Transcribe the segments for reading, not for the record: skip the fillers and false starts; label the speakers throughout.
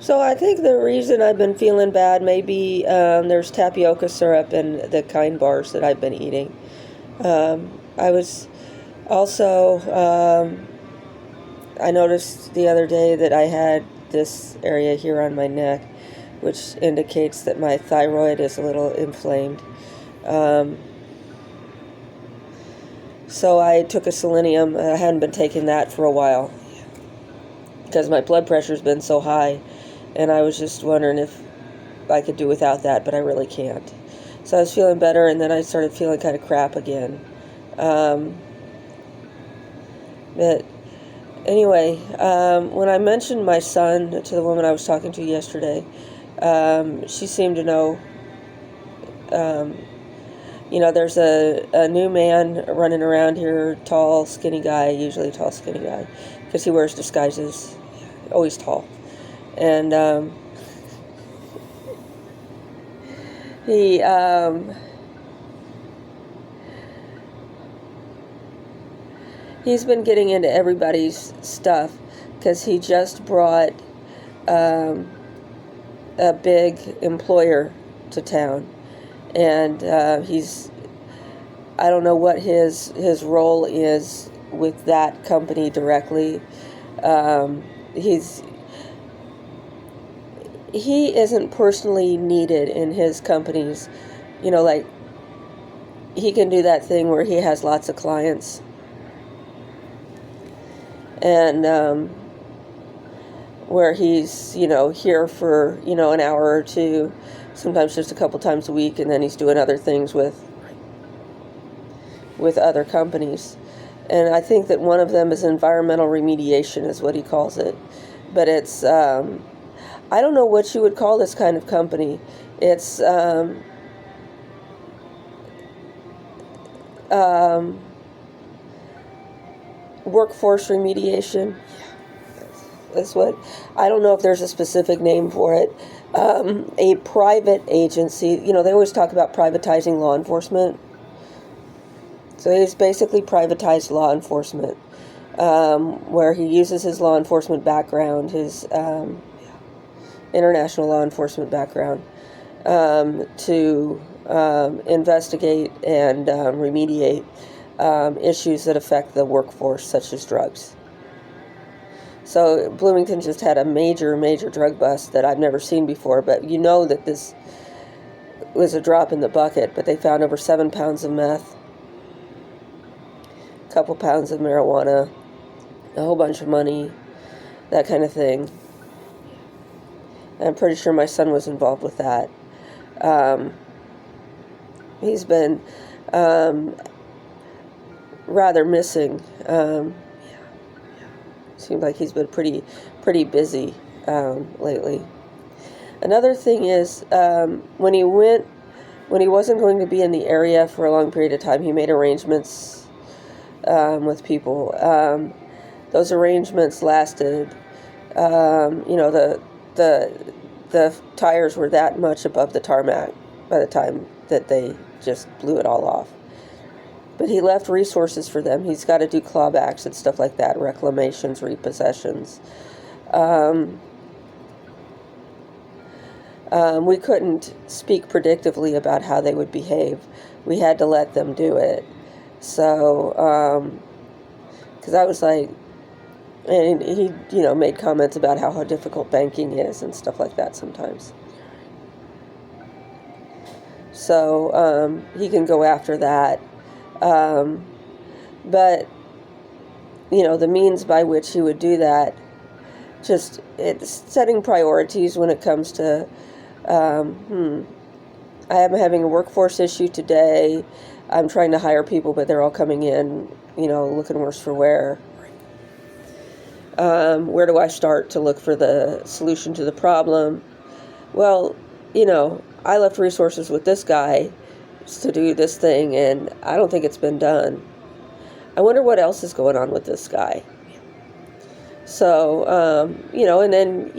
Speaker 1: So I think the reason I've been feeling bad, maybe there's tapioca syrup in the kind bars that I've been eating. I was also, I noticed the other day that I had this area here on my neck, which indicates that my thyroid is a little inflamed. Um, so I took a selenium. I hadn't been taking that for a while because my blood pressure's been so high, and I was just wondering if I could do without that, but I really can't. So I was feeling better, and then I started feeling kind of crap again. But anyway, when I mentioned my son to the woman I was talking to yesterday, she seemed to know. There's a new man running around here, tall, skinny guy, usually a tall, skinny guy, because he wears disguises, always tall. And he's been getting into everybody's stuff because he just brought a big employer to town. And I don't know what his role is with that company directly. He isn't personally needed in his companies. Like, he can do that thing where he has lots of clients. And where he's, here for, an hour or two, sometimes just a couple times a week, and then he's doing other things with other companies. And I think that one of them is environmental remediation, is what he calls it. But it's, I don't know what you would call this kind of company. It's workforce remediation. That's what, I don't know if there's a specific name for it. A private agency, they always talk about privatizing law enforcement. So he's basically privatized law enforcement, where he uses his law enforcement background, his international law enforcement background, to investigate and remediate issues that affect the workforce, such as drugs. So Bloomington just had a major drug bust that I've never seen before, but that this was a drop in the bucket. But they found over 7 pounds of meth, a couple pounds of marijuana, a whole bunch of money, that kind of thing. And I'm pretty sure my son was involved with that. He's been rather missing. Seems like he's been pretty busy lately. Another thing is, when he wasn't going to be in the area for a long period of time, he made arrangements with people. Those arrangements lasted, the tires were that much above the tarmac by the time that they just blew it all off. But he left resources for them. He's got to do clawbacks and stuff like that, reclamations, repossessions. We couldn't speak predictively about how they would behave. We had to let them do it. So, because I was like, and he, made comments about how difficult banking is and stuff like that sometimes. So, he can go after that. But, the means by which he would do that, it's setting priorities when it comes to, I am having a workforce issue today. I'm trying to hire people, but they're all coming in, looking worse for wear. Where do I start to look for the solution to the problem? Well, I left resources with this guy to do this thing, and I don't think it's been done. I wonder what else is going on with this guy. So, and then,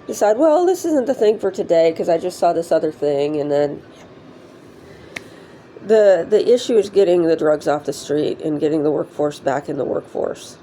Speaker 1: decide, well, this isn't the thing for today because I just saw this other thing, and then the issue is getting the drugs off the street and getting the workforce back in the workforce.